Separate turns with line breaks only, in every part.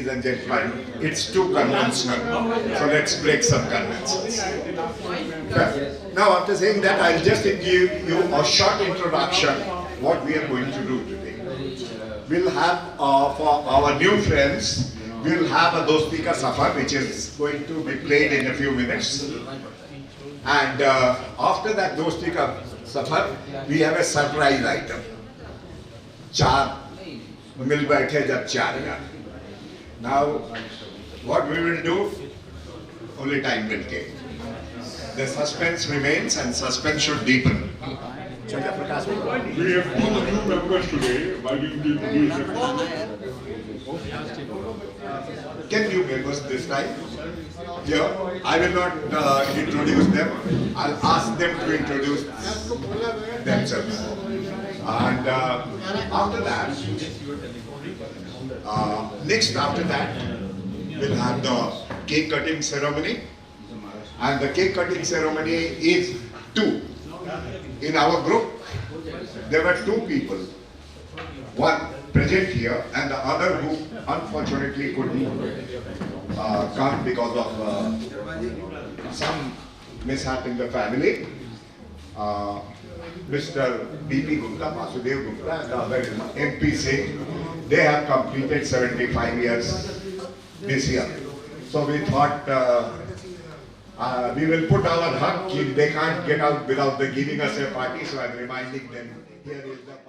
ladies and gentlemen, it's too conventional. So let's break some conventions. Now, after saying that, I'll just give you a short introduction what we are going to do today. We'll have, for our new friends, we'll have a Dosti Ka Safar, which is going to be played in a few minutes. And after that Dosti Ka Safar, we have a surprise item. Char mil baithe jab char yaar. Now, what we will do, only time will tell. The suspense remains and suspense should deepen.
We have all new members today. Why do you introduce them?
Can you members this time? Here, I will not introduce them. I'll ask them to introduce themselves. And after that, after that, we'll have the cake cutting ceremony. And the cake cutting ceremony is 2. In our group, there were 2 people. One present here and the other who unfortunately couldn't come because of some mishap in the family. Mr. B.P. Gupta, Vasudev Gupta and the other MP Singh, they have completed 75 years this year. So we thought we will put our hug, they can't get out without giving us a party, so I'm reminding them, here is the party.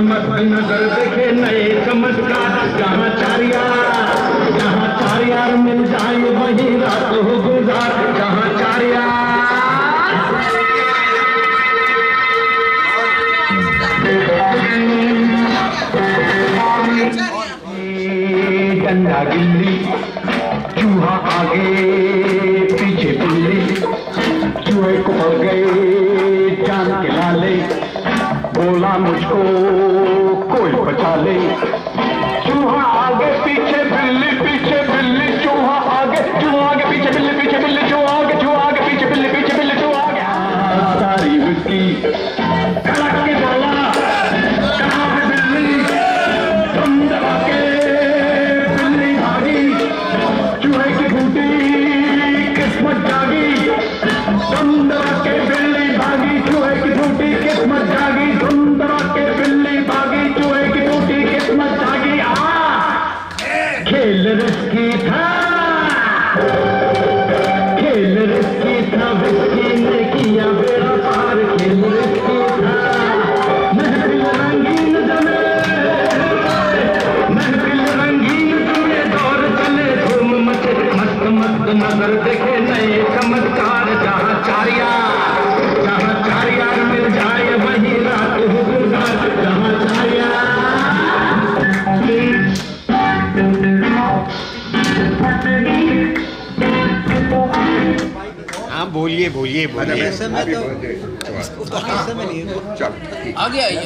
मत नजर देखे नए चमत्कार, जहाँ चार यार मिल जाए वही रात हो गुजार, जहाँ चार डंडा गिल्ली चूहा आगे पीछे बिल्ली, चूहे को पड़ गए जान के लाले, बोला मुझको कोई बचा ले, चूहा आगे पीछे बिल्ली चूहा आगे पीछे बिल्ली चूहा आगे पीछे बिल्ली चूहा आगे, सारी विस्की खड़क के बोला कहाँ है बिल्ली, दम दबा के बिल्ली भागी, चूहे की फूटी किस्मत जागी, दम दबा के बिल्ली भागी, चूहे की फूटी किस्मत जागी, दम दबा के बिल्ली भागी, चूहे की फूटी किस्मत जागी। खेल रिस्की था विस्की ने किया बेड़ा पार, खेल रिस्की था महफिल रंगीन जमे दौर चले धूम मचे, मस्त नजर देखे नए चमत्कार, जहाँ चार यार मिल जाए वही रात हो गुजार, जहाँ चार
हाँ बोलिए
आगे आइए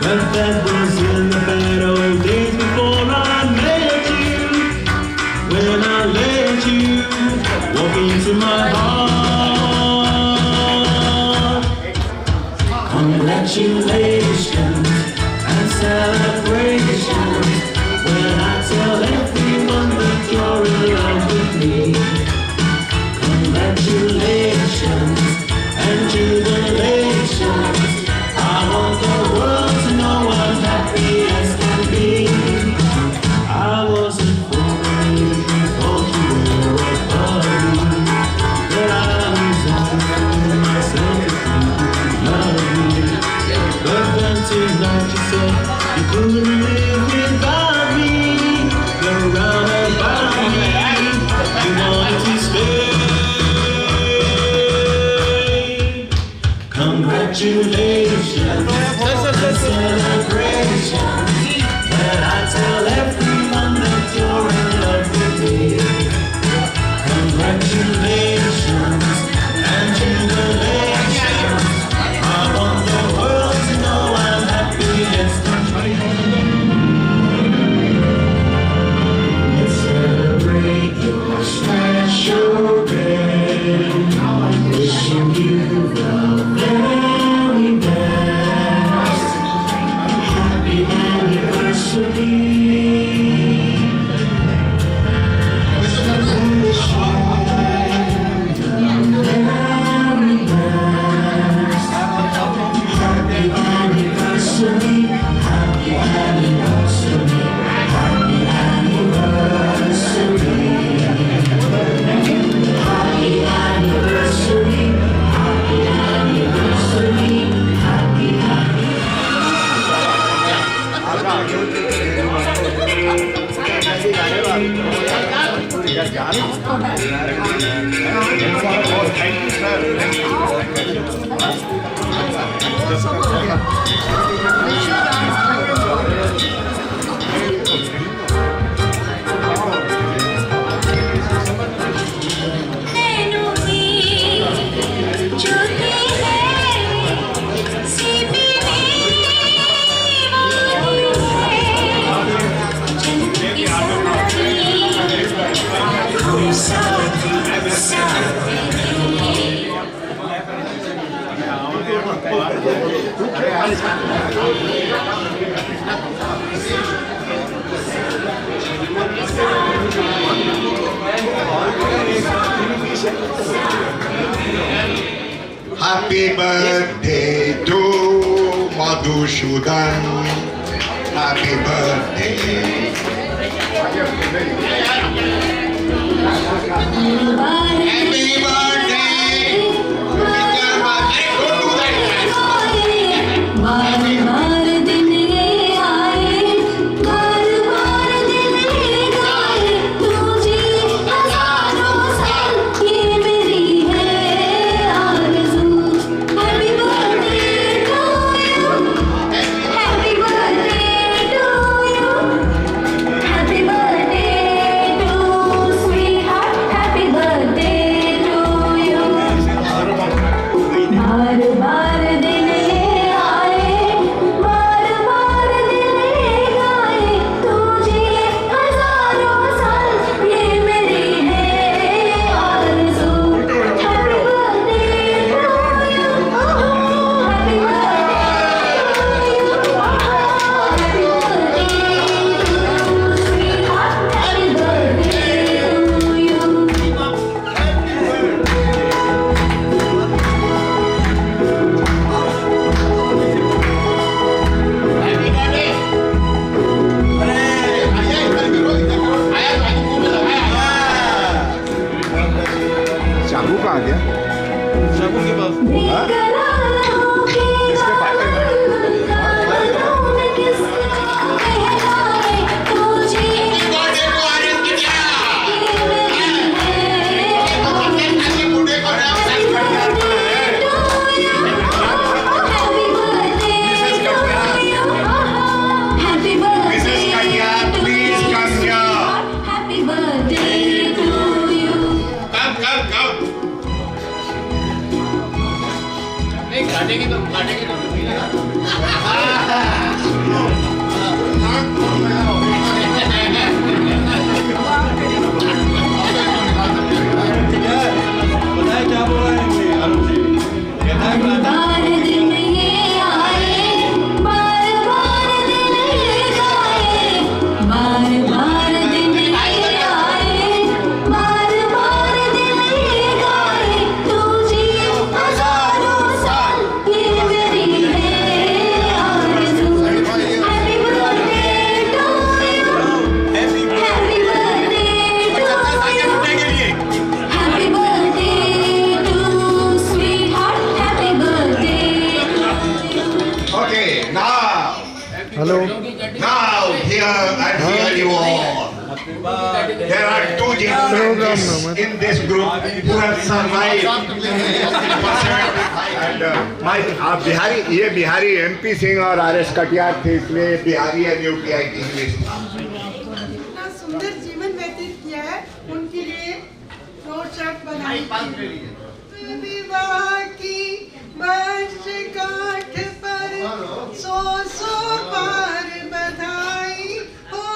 But that was in the bad old days before I met you. When I let you walk into my heart. Congratulations and celebrations when I tell everyone that you're in love with me. Congratulations and jubilations. I want the world to know I'm happy as can be. I wasn't foolish before you were a buddy, but I was only myself to think you love me. But then tonight you said you couldn't live without me. You're around about me, you wanted to stay. Congratulations and celebrations when I tell everyone that you're in love with me. Congratulations and jubilations. I want the world to know I'm happy as can be. Let's celebrate your special day. Wishing you the very best. Happy anniversary. Wishing you the very best. Happy anniversary. Happy anniversary. Happy anniversary. Happy anniversary. Happy anniversary. Happy
Happy birthday to Madhusudhan. Happy birthday. Happy birthday. There are two gentlemen in this group who have survived. And Bihari ये Bihari MP Singh और RS Katiyar थे, इसलिए Bihari and UPI की list.
इतना सुंदर जीवन व्यतीत किया है, उनके लिए फ्लोर चार्ट बनाई थी। विवाह की वर्षगांठ पर 100 बार बधाई हो,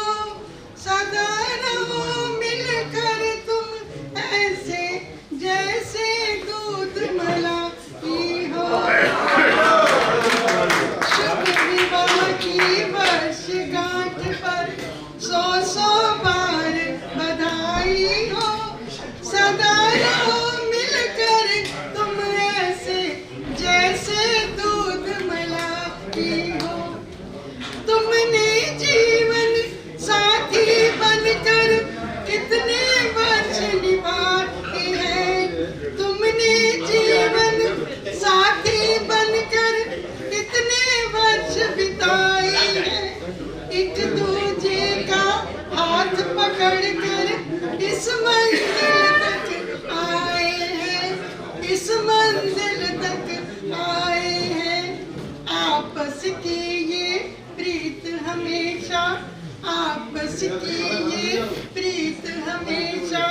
सदा रहो मिलकर तुम ऐसे जैसे दूध मलाई हो। शुभ विवाह की वर्षगांठ पर 100 बार बधाई हो, सदा रहो मिलकर तुम ऐसे जैसे दूध मलाई हो। तुमने जीवन साथी बनकर कितने वर्ष निभाए हैं, तुमने जीवन साथी बनकर कितने वर्ष बिताए हैं। एक दूजे का हाथ पकड़कर इस मंजिल तक आए हैं, इस मंजिल तक आए हैं। आपस की ये प्रीत हमेशा, आपस की ये प्रीत हमेशा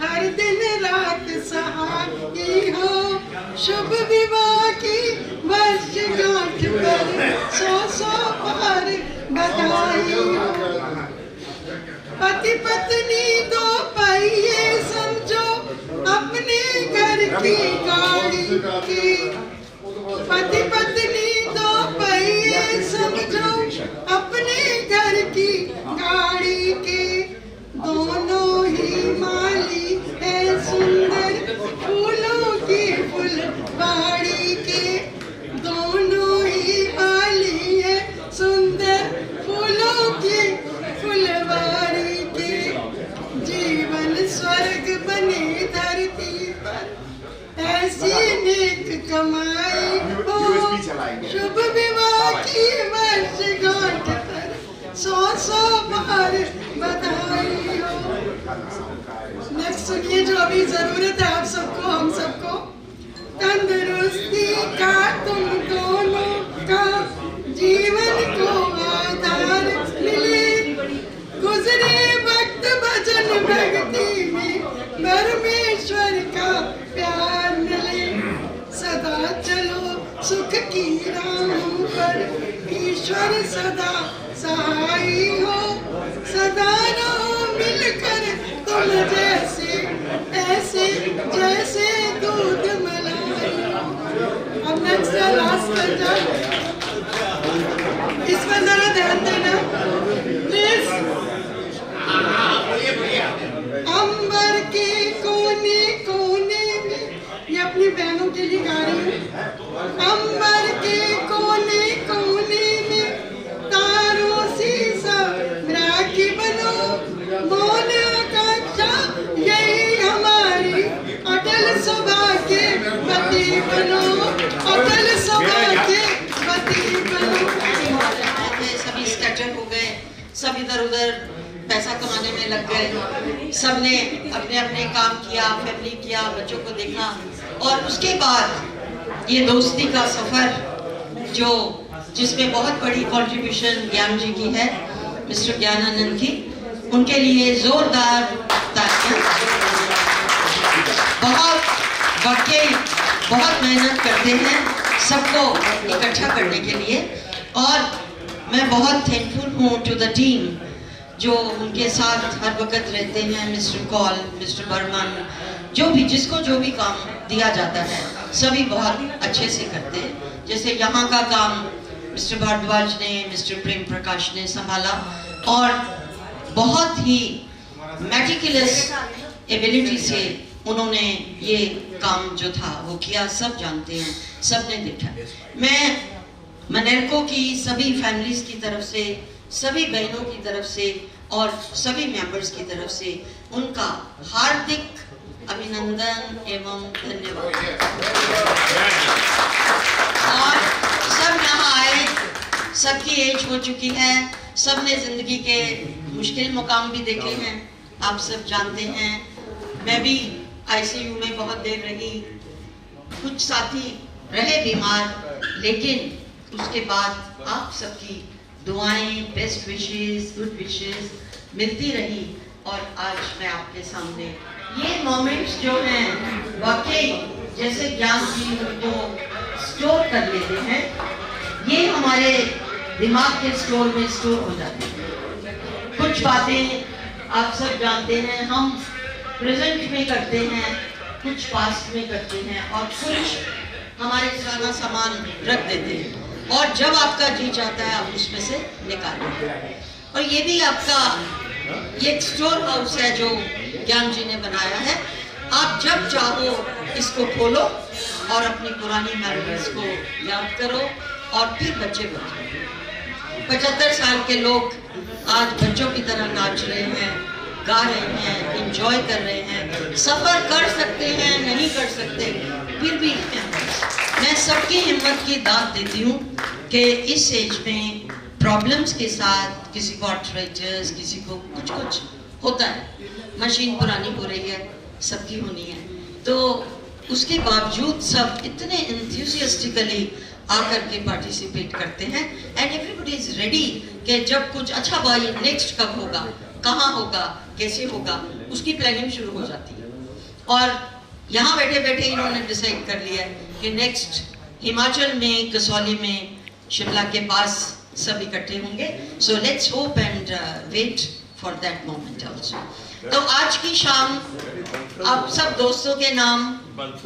हर दिन रात सहागी हो। शुभ विवाह की वर्षगांठ पर 100 बार बधाई हो। पति पत्नी दो पहिए समझो अपने घर की गाड़ी की, पति पत्नी कमाई हो,
USB चलाएंगे।
शुभ विवाह की वर्षगांठ पर 100 बार बधाई हो। नेक्स्ट सुनिए जो अभी जरूरत है आप सबको, हम सबको। तंदुरुस्ती का तुम दोनों का जीवन को आधार मिले, गुजरे वक्त भजन भक्ति में परमेश्वर का प्यार मिले, सदा चलो सुख की राह पर ईश्वर सदा सहाय हो, सदा रहो मिलकर तुम जैसे ऐसे जैसे दूध मलाई हो। अब नेक्स्ट लास्ट पंजाब, इस पर जरा ध्यान देना प्लीज। अंबर के कोने कोने में, ये अपनी बहनों के लिए गा रही हूँ। अंबर के कोने कोने में तारों सी सब राखी बनो, मौन आकांक्षा यही हमारी अटल सौभाग्य पति बनो, अटल सौभाग्य पति बनो।
सभी स्कैटर हो गए, सब इधर उधर पैसा कमाने में लग गए, सबने अपने अपने काम किया, फैमिली किया, बच्चों को देखा, और उसके बाद ये दोस्ती का सफर जो जिसमें बहुत बड़ी कंट्रीब्यूशन ज्ञान जी की है, मिस्टर ज्ञानानंद की, उनके लिए जोरदार तालियां। बहुत वाकई बहुत मेहनत करते हैं सबको इकट्ठा करने के लिए, और मैं बहुत थैंकफुल हूँ टू द टीम जो उनके साथ हर वक्त रहते हैं। मिस्टर कॉल, मिस्टर बर्मन, जो भी जिसको जो भी काम दिया जाता है सभी बहुत अच्छे से करते हैं। जैसे यहाँ का काम मिस्टर भारद्वाज ने, मिस्टर प्रेम प्रकाश ने संभाला, और बहुत ही मेटिकुलस एबिलिटी से उन्होंने ये काम जो था वो किया। सब जानते हैं, सब ने देखा। मैं मनेरको की सभी फैमिलीज की तरफ से, सभी बहनों की तरफ से और सभी मेंबर्स की तरफ से उनका हार्दिक अभिनंदन एवं धन्यवाद। और सब यहाँ आए, सबकी एज हो चुकी है, सबने जिंदगी के मुश्किल मुकाम भी देखे हैं, आप सब जानते हैं। मैं भी आईसीयू में बहुत देर रही, कुछ साथी रहे बीमार, लेकिन उसके बाद आप सबकी दुआएं, बेस्ट विशेस, गुड विशेस मिलती रही, और आज मैं आपके सामने ये मोमेंट्स जो हैं वाकई जैसे ज्ञान जी उनको स्टोर कर लेते हैं, ये हमारे दिमाग के स्टोर में स्टोर हो जाते हैं। कुछ बातें आप सब जानते हैं, हम प्रेजेंट में करते हैं, कुछ पास्ट में करते हैं, और कुछ हमारे सारा सामान रख देते हैं, और जब आपका जी चाहता है आप उसमें से निकाल लेते हैं। और ये भी आपका ये स्टोर हाउस है जो ज्ञान जी ने बनाया है। आप जब चाहो इसको खोलो और अपनी पुरानी मेमोरीज को याद करो, और फिर बच्चे बनो। 75 साल के लोग आज बच्चों की तरह नाच रहे हैं, गा रहे हैं, एंजॉय कर रहे हैं, सफर कर सकते हैं, नहीं कर सकते, फिर भी मैं सबकी हिम्मत की दाद देती हूँ कि इस एज में प्रॉब्लम्स के साथ किसी को आर्थराइटिस, किसी को कुछ कुछ होता है, मशीन पुरानी हो रही है, सबकी होनी है, तो उसके बावजूद सब इतने एंथुसियास्टिकली आकर के पार्टिसिपेट करते हैं, एंड एवरीबॉडी इज रेडी कि जब कुछ अच्छा भाई नेक्स्ट कब होगा, कहाँ होगा, कैसे होगा, उसकी प्लानिंग शुरू हो जाती है। और यहाँ बैठे बैठे इन्होंने डिसाइड कर लिया कि नेक्स्ट हिमाचल में, कसौली में, शिमला के पास सब इकट्ठे होंगे। So let's hope and wait for that moment also. तो आज की शाम आप सब दोस्तों के नाम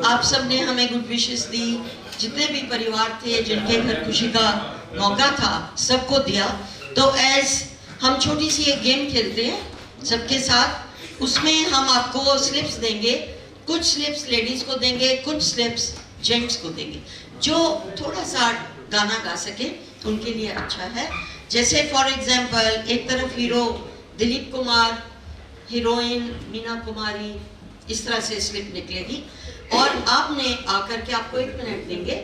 आप सब ने हमें गुड विशेस दी, जितने भी परिवार थे जिनके घर खुशी का मौका था सबको दिया। तो एज हम छोटी सी एक गेम खेलते हैं सबके साथ, उसमें हम आपको स्लिप्स देंगे, कुछ स्लिप्स लेडीज को देंगे, कुछ स्लिप्स जेंट्स को देंगे। जो थोड़ा सा गाना गा सके उनके लिए अच्छा है। जैसे फॉर एग्जाम्पल एक तरफ हीरो दिलीप कुमार, हीरोइन मीना कुमारी, इस तरह से स्लिप निकलेगी। और आपने आकर के, आपको 1 मिनट देंगे,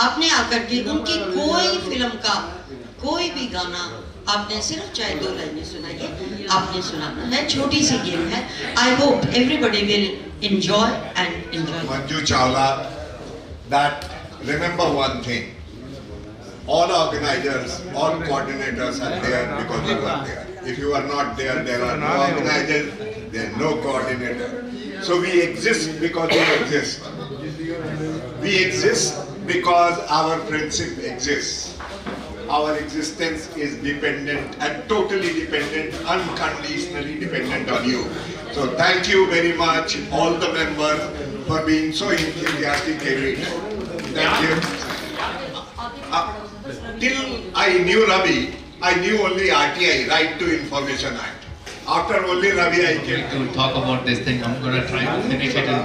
आपने आकर के उनकी कोई फिल्म का कोई भी गाना आपने सिर्फ चाहे 2 लाइनें सुनाइए, आपने सुनाना है। छोटी सी गेम है। I hope everybody will enjoy and enjoy.
Manju Chawla, that remember one thing, all organizers, all coordinators are there because you are there. If you are not there, there are no organizers, there are no coordinator. So we exist because we exist. We exist because our friendship exists. Our existence is dependent and totally dependent, unconditionally dependent on you. So thank you very much, all the members, for being so enthusiastic every time. Thank you. Till I knew Ravi, I knew only RTI, Right to Information Act. After only Ravi, I came
to talk about this thing. I'm going to try to finish it in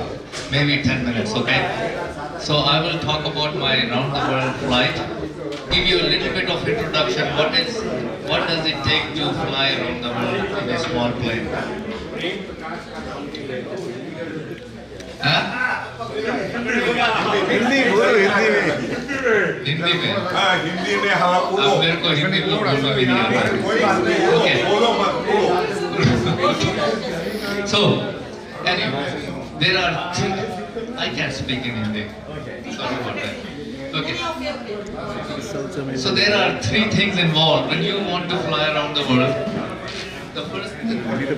maybe 10 minutes, okay? So I will talk about my round the world flight. Give you a little bit of introduction. What does it take to fly around the world in a small plane?
Hindi बोलो, हिंदी में।
हिंदी में?
हाँ, हिंदी में हवा बोलो।
अब मेरे को हिंदी में बोलना भी नहीं आता।
कोई बात नहीं, बोलो मत, बोलो।
So, anyway, there are three. I can't speak in Hindi. Sorry about that. Okay. So there are 3 things involved when you want to fly around the world. The first,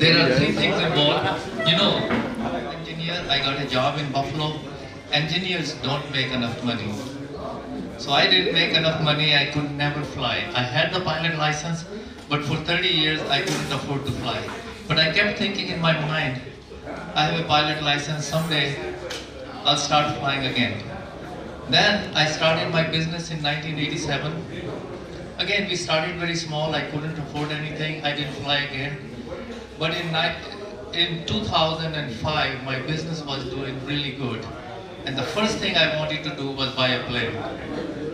there are 3 things involved. You know, engineer, I got a job in Buffalo. Engineers don't make enough money. So I didn't make enough money, I could never fly. I had the pilot license, but for 30 years I couldn't afford to fly. But I kept thinking in my mind, I have a pilot license, someday I'll start flying again. Then I started my business in 1987. Again, we started very small, I couldn't afford anything, I didn't fly again. But in 2005, my business was doing really good. And the first thing I wanted to do was buy a plane.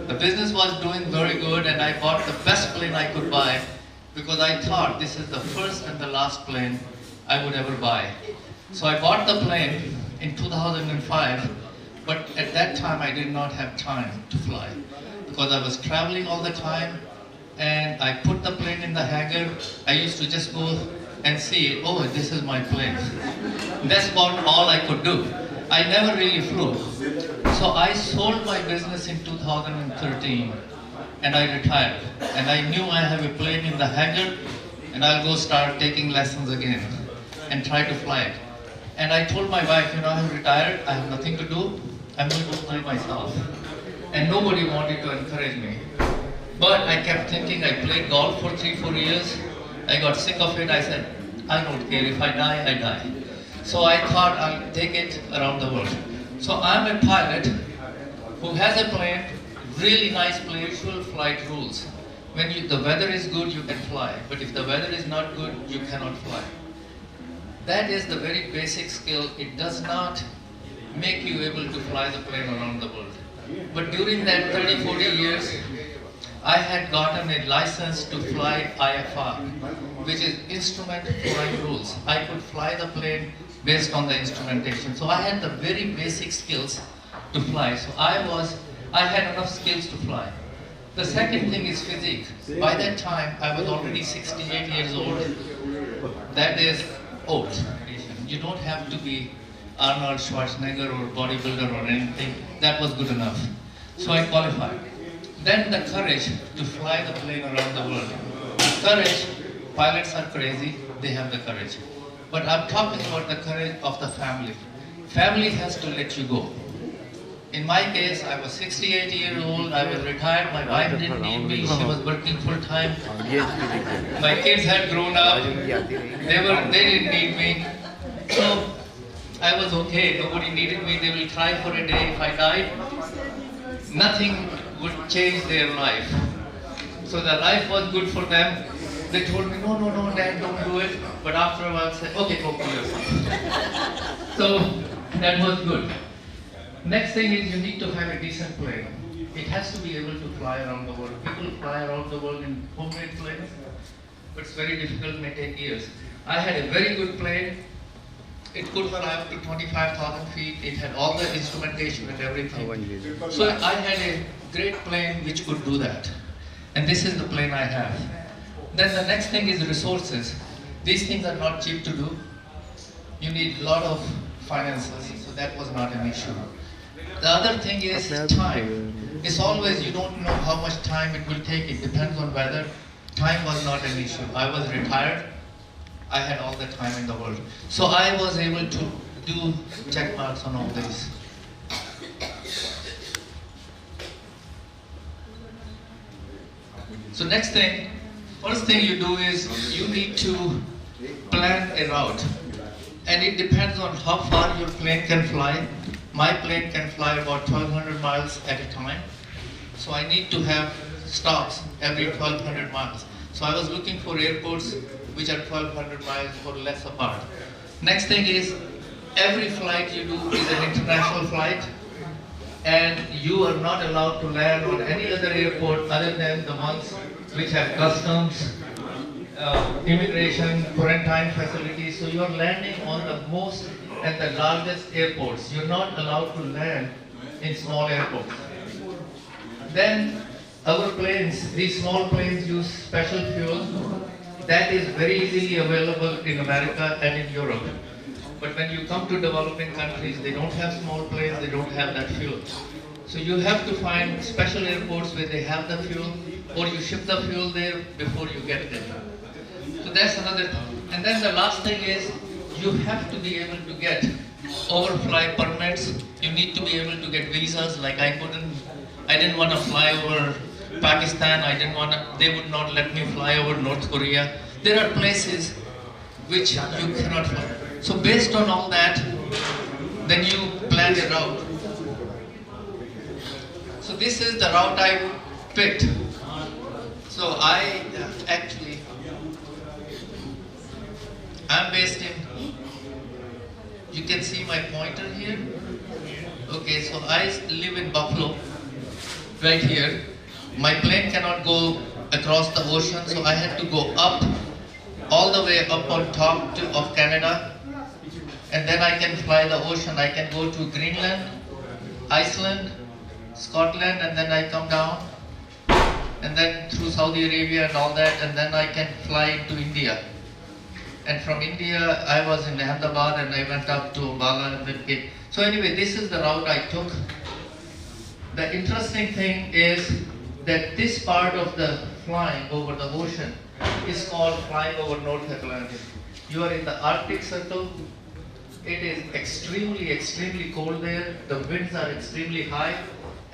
The business was doing very good and I bought the best plane I could buy because I thought this is the first and the last plane I would ever buy. So I bought the plane in 2005, but at that time I did not have time to fly because I was traveling all the time and I put the plane in the hangar. I used to just go and see, oh, this is my plane. That's about all I could do. I never really flew. So I sold my business in 2013 and I retired. And I knew I have a plane in the hangar and I'll go start taking lessons again and try to fly it. And I told my wife, you know, I'm retired, I have nothing to do, I'm going to fly myself. And nobody wanted to encourage me. But I kept thinking, I played golf for 3-4 years, I got sick of it, I said, I don't care, if I die, I die. So I thought I'll take it around the world. So I'm a pilot who has a plane, really nice plane, usual flight rules. When the weather is good, you can fly. But if the weather is not good, you cannot fly. That is the very basic skill. It does not make you able to fly the plane around the world. But during that 30-40 years, I had gotten a license to fly IFR, which is Instrument Flying Rules. I could fly the plane based on the instrumentation. So I had the very basic skills to fly. So I had enough skills to fly. The second thing is physique. By that time, I was already 68 years old. That is old. You don't have to be Arnold Schwarzenegger or bodybuilder or anything. That was good enough. So I qualified. Then the courage to fly the plane around the world. Courage, pilots are crazy, they have the courage. But I'm talking about the courage of the family. Family has to let you go. In my case, I was 68 years old, I was retired, my wife didn't need me, she was working full time. My kids had grown up, they didn't need me. So I was okay, nobody needed me, they will try for a day. If I died, nothing would change their life. So the life was good for them. They told me, no, Dad, don't do it. But after a while, I said, okay, go for yourself. So that was good. Next thing is you need to have a decent plane. It has to be able to fly around the world. People fly around the world in homemade planes, but it's very difficult, may take years. I had a very good plane. It could fly up to 25,000 feet. It had all the instrumentation and everything. So I had a great plane which could do that. And this is the plane I have. Then the next thing is resources. These things are not cheap to do. You need a lot of finances, so that was not an issue. The other thing is time. It's always, you don't know how much time it will take. It depends on weather. Time was not an issue. I was retired. I had all the time in the world. So I was able to do check marks on all these. So next thing, first thing you do is you need to plan a route. And it depends on how far your plane can fly. My plane can fly about 1,200 miles at a time. So I need to have stops every 1,200 miles. So I was looking for airports which are 1,200 miles or less apart. Next thing is, every flight you do is an international flight, and you are not allowed to land on any other airport other than the ones which have customs, immigration, quarantine facilities. So you are landing on the most and the largest airports. You're not allowed to land in small airports. Then our planes, these small planes use special fuel that is very easily available in America and in Europe. But when you come to developing countries, they don't have small planes, they don't have that fuel. So you have to find special airports where they have the fuel, or you ship the fuel there before you get there. So that's another thing. And then the last thing is, you have to be able to get overfly permits. You need to be able to get visas. Like I didn't want to fly over Pakistan. They would not let me fly over North Korea. There are places which you cannot fly. So based on all that, then you plan a route. So this is the route I picked. So I'm based in, you can see my pointer here. Okay, so I live in Buffalo, right here. My plane cannot go across the ocean, so I had to go up, all the way up on top of Canada, and then I can fly the ocean. I can go to Greenland, Iceland, Scotland, and then I come down, and then through Saudi Arabia and all that, and then I can fly into India. And from India, I was in Ahmedabad and I went up to Ambala and then came. So anyway, this is the route I took. The interesting thing is that this part of the flying over the ocean is called flying over North Atlantic. You are in the Arctic Circle. It is extremely, extremely cold there. The winds are extremely high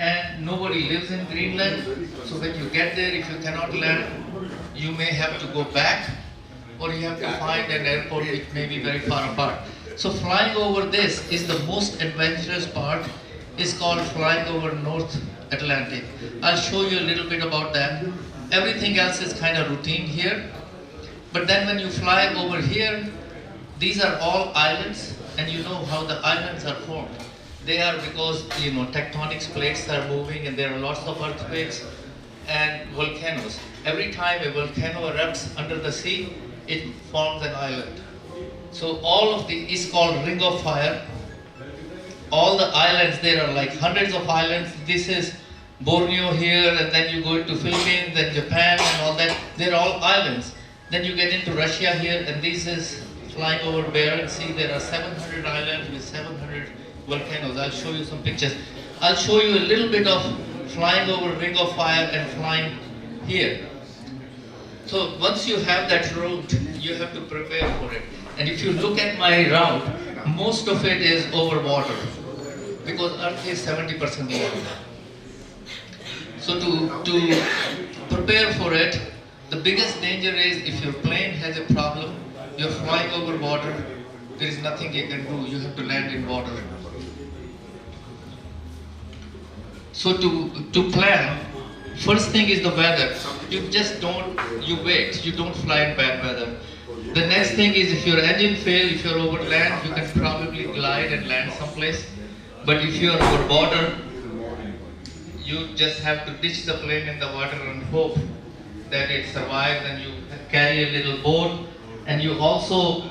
and nobody lives in Greenland. So when you get there, if you cannot land, you may have to go back, or you have to find an airport which may be very far apart. So flying over this is the most adventurous part. It's called flying over North Atlantic. I'll show you a little bit about that. Everything else is kind of routine here. But then when you fly over here, these are all islands, and you know how the islands are formed. They are because, tectonic plates are moving and there are lots of earthquakes and volcanoes. Every time a volcano erupts under the sea, it forms an island. So all of is called Ring of Fire. All the islands, there are like hundreds of islands. This is Borneo here, and then you go to Philippines, then Japan and all that. They're all islands. Then you get into Russia here, and this is flying over Bering Sea. There are 700 islands with 700 volcanoes. I'll show you some pictures. I'll show you a little bit of flying over Ring of Fire and flying here. So once you have that route, you have to prepare for it. And if you look at my route, most of it is over water, because Earth is 70% water. So to prepare for it, the biggest danger is if your plane has a problem, you're flying over water, there is nothing you can do, you have to land in water. So to plan, first thing is the weather. You just you wait, you don't fly in bad weather. The next thing is if your engine fails, if you're over land, you can probably glide and land someplace. But if you're over water, you just have to ditch the plane in the water and hope that it survives, and you carry a little boat, and you also,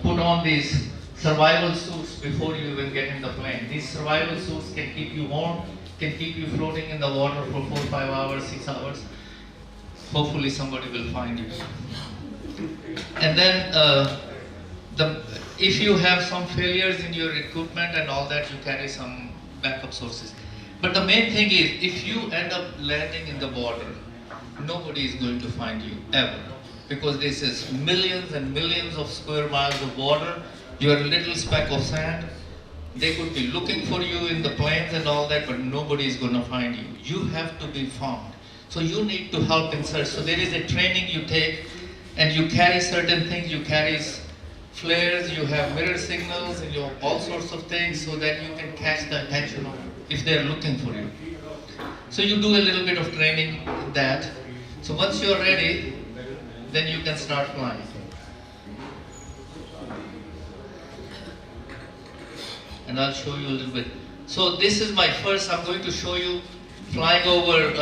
put on these survival suits before you even get in the plane. These survival suits can keep you warm, can keep you floating in the water for 4, 5 hours, 6 hours. Hopefully somebody will find you. And then if you have some failures in your equipment and all that, you carry some backup sources. But the main thing is, if you end up landing in the water, nobody is going to find you, ever. Because this is millions and millions of square miles of water. You're a little speck of sand. They could be looking for you in the planes and all that, but nobody is going to find you. You have to be found. So you need to help in search. So there is a training you take, and you carry certain things. You carry flares, you have mirror signals, and you have all sorts of things so that you can catch the attention of if they're looking for you. So you do a little bit of training in that. So once you're ready, then you can start flying. And I'll show you a little bit. So this is my first, I'm going to show you flying over,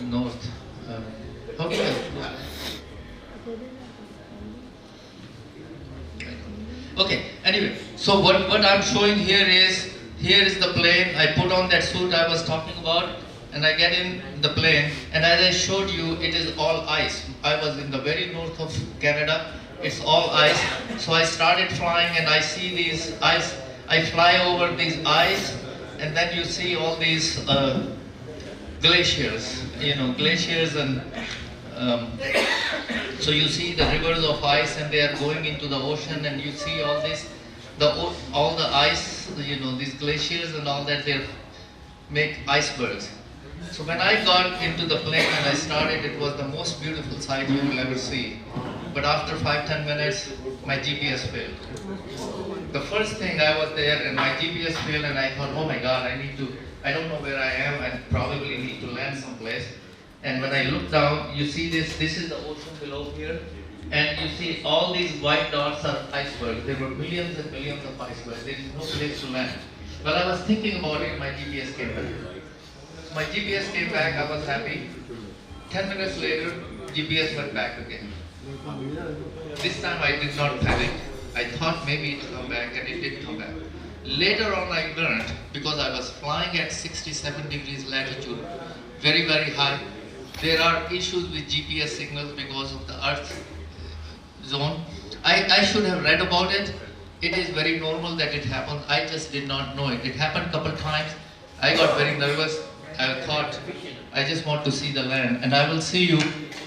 north. How do I? Okay, anyway, so what I'm showing here is the plane. I put on that suit I was talking about, and I get in the plane, and as I showed you, it is all ice. I was in the very north of Canada. It's all ice. So I started flying, and I see these ice. I fly over these ice, and then you see all these glaciers. Glaciers, and so you see the rivers of ice, and they are going into the ocean, and you see all this, all the ice, these glaciers and all that. They make icebergs. So when I got into the plane and I started, it was the most beautiful sight you will ever see. But after 5-10 minutes, my GPS failed. The first thing, I was there and my GPS failed, and I thought, oh my God, I don't know where I am, I probably need to land someplace. And when I look down, you see this is the ocean below here, and you see all these white dots are icebergs. There were millions and millions of icebergs. There is no place to land. Well, I was thinking about it, my GPS came back. My GPS came back, I was happy. 10 minutes later, GPS went back again. This time I did not panic. I thought maybe it would come back, and it did come back. Later on I learned, because I was flying at 67 degrees latitude, very, very high. There are issues with GPS signals because of the Earth zone. I should have read about it. It is very normal that it happens. I just did not know it. It happened a couple times. I got very nervous. I thought, I just want to see the land. And I will see you.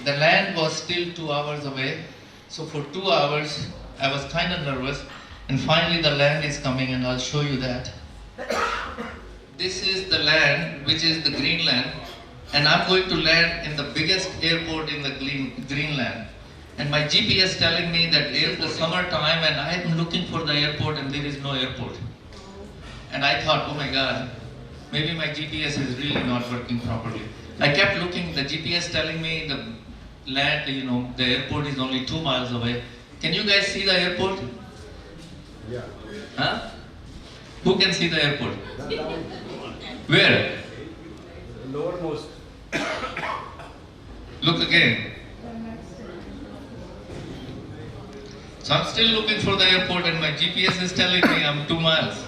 The land was still 2 hours away. So for 2 hours, I was kind of nervous. And finally the land is coming, and I'll show you that. This is the land, which is the Greenland. And I'm going to land in the biggest airport in the Greenland. And my GPS telling me that it's the summertime, and I am looking for the airport, and there is no airport. And I thought, oh my God, maybe my GPS is really not working properly. I kept looking, the GPS telling me the land, the airport is only 2 miles away. Can you guys see the airport?
Yeah.
Huh? Who can see the airport? Where?
The lowermost.
Look again. So I'm still looking for the airport, and my GPS is telling me I'm 2 miles.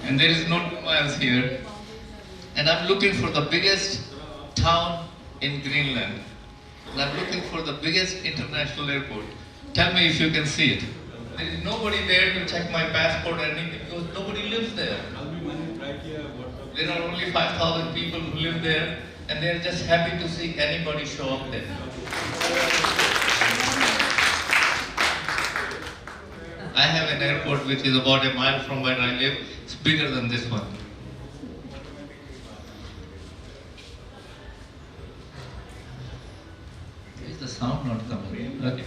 And there is no 2 miles here. And I'm looking for the biggest town in Greenland. And I'm looking for the biggest international airport. Tell me if you can see it. There is nobody there to check my passport or anything, because nobody lives there. There are only 5,000 people who live there, and they're just happy to see anybody show up there. I have an airport which is about a mile from where I live. It's bigger than this one. Is the sound not coming? Okay.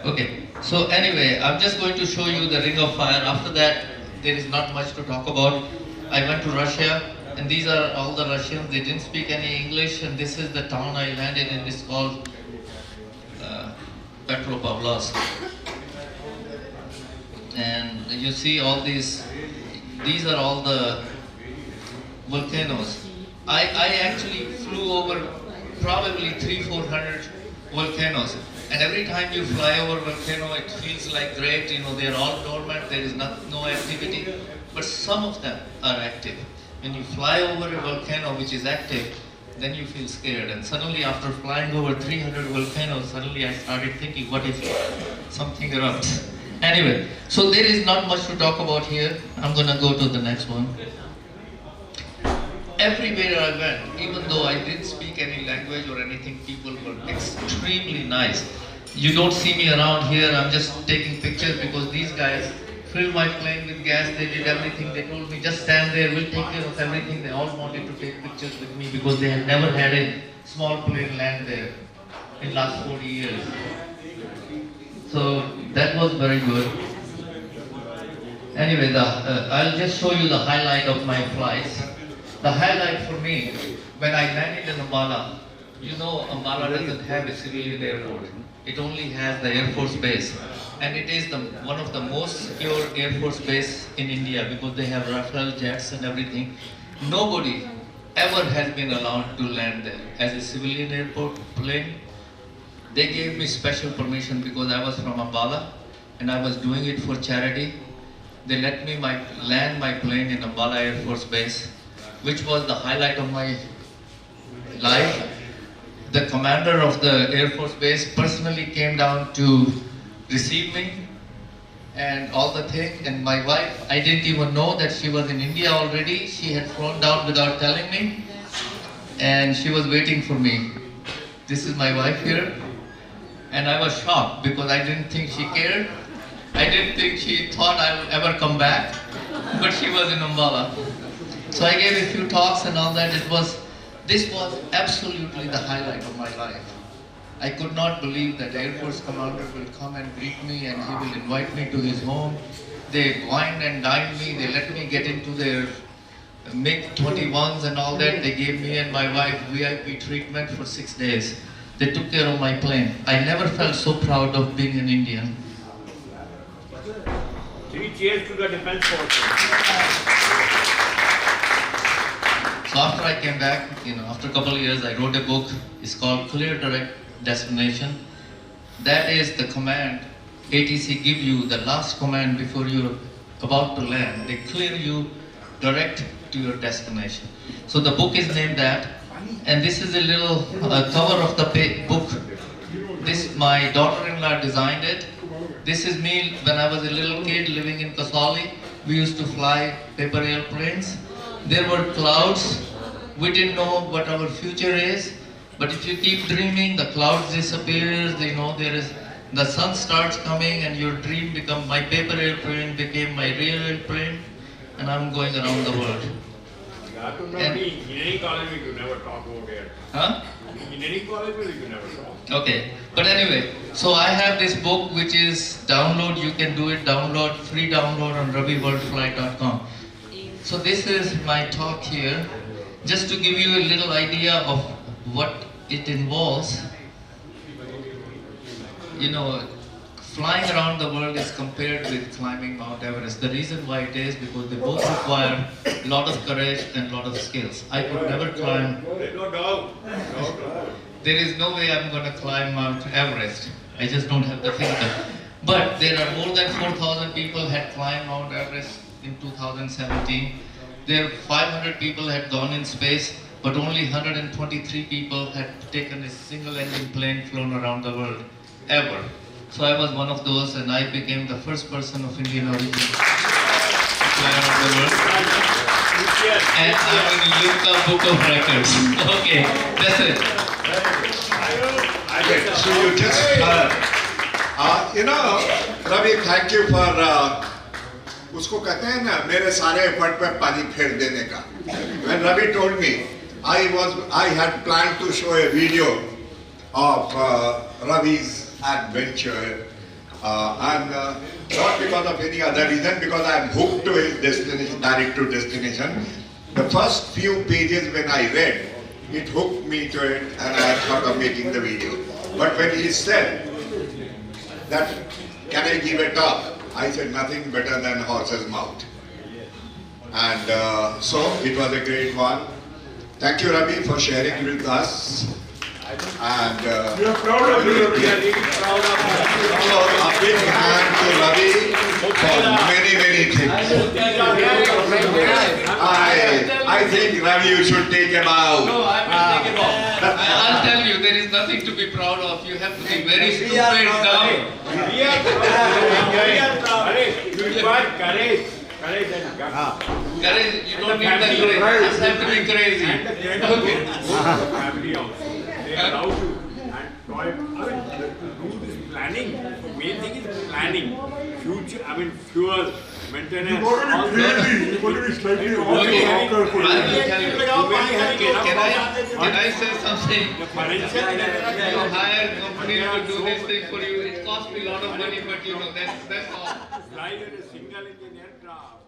Okay, so anyway, I'm just going to show you the Ring of Fire. After that, there is not much to talk about. I went to Russia, and these are all the Russians. They didn't speak any English, and this is the town I landed in. It's called Petropavlovsk. And you see all these are all the volcanoes. I actually flew over probably 300-400 volcanoes. And every time you fly over volcano, it feels like great, they're all dormant, there is no activity. But some of them are active. When you fly over a volcano which is active, then you feel scared. And suddenly after flying over 300 volcanoes, suddenly I started thinking, what if something erupts? Anyway, so there is not much to talk about here. I'm gonna go to the next one. Everywhere I went, even though I didn't speak any language or anything, people were extremely nice. You don't see me around here, I'm just taking pictures because these guys filled my plane with gas, they did everything, they told me just stand there, we'll take care of everything. They all wanted to take pictures with me because they had never had a small plane land there in last 40 years. So that was very good. Anyway, I'll just show you the highlight of my flights. The highlight for me, when I landed in Ambala, Ambala doesn't have a civilian airport. It only has the Air Force base. And it is one of the most secure Air Force base in India because they have Rafale jets and everything. Nobody ever has been allowed to land there as a civilian airport plane. They gave me special permission because I was from Ambala and I was doing it for charity. They let me land my plane in Ambala Air Force Base, which was the highlight of my life. The commander of the Air Force Base personally came down to receive me and all the thing. And my wife, I didn't even know that she was in India already. She had flown down without telling me and she was waiting for me. This is my wife here. And I was shocked because I didn't think she cared. I didn't think she thought I would ever come back, but she was in Ambala. So I gave a few talks and all that. This was absolutely the highlight of my life. I could not believe that the Air Force commander will come and greet me and he will invite me to his home. They wined and dined me. They let me get into their MiG-21s and all that. They gave me and my wife VIP treatment for 6 days. They took care of my plane. I never felt so proud of being an Indian.
3 cheers to the Defense Forces.
So after I came back, after a couple of years, I wrote a book. It's called Clear Direct Destination. That is the command ATC give you, the last command before you're about to land. They clear you direct to your destination. So the book is named that. And this is a little cover of the book. My daughter-in-law designed it. This is me when I was a little kid living in Kasauli. We used to fly paper airplanes. There were clouds. We didn't know what our future is. But if you keep dreaming, the clouds disappears. The sun starts coming, and your dream becomes. My paper airplane became my real airplane, and I'm going around the world.
In any college we could never talk about it.
Huh?
In any college we could never talk.
Okay, but anyway, so I have this book which is download, you can do it, free download on raviworldflight.com. So this is my talk here, just to give you a little idea of what it involves. Flying around the world is compared with climbing Mount Everest. The reason why it is because they both require a lot of courage and a lot of skills. I could never climb.
No doubt.
There is no way I'm going to climb Mount Everest. I just don't have the physical. But there are more than 4,000 people had climbed Mount Everest in 2017. There 500 people had gone in space, but only 123 people had taken a single engine plane flown around the world, ever. So I was one of those, and I became the first person of Indian origin to fly around the world. And I'm in the Yuka Book of Records. Okay, that's it.
Okay, so you just Ravi, thank you for उसको कहते हैं ना मेरे सारे effort पे पानी फेर देने का. When Ravi told me, I had planned to show a video of Ravi's adventure, and not because of any other reason, because I am hooked to his destination, direct to destination. The first few pages when I read, it hooked me to it, and I thought of making the video. But when he said that, can I give a talk? I said nothing better than horse's mouth. And so it was a great one. Thank you, Ravi, for sharing with us. And
We are proud of you. We are really proud of you.
so a big hand to Ravi for many things. I think Ravi, you should take him out.
No, I will take it off. I'll tell you, there is nothing to be proud of. You have to be very stupid, dumb.
We are proud. You require courage. Courage and guts.
Courage, you don't need the courage. You just have to be crazy.
And the
Okay.
family also. They allow you. And to do this planning. The main thing is planning. Future, fuel, maintenance.
You've got to be crazy. You've got to be slightly off
Okay,
the
I
rocker for
will
you.
tell you. Can I say something?
The financial
You hire companies to do this thing for you. It costs me a lot of money, but that's all.
fly in a single engine aircraft.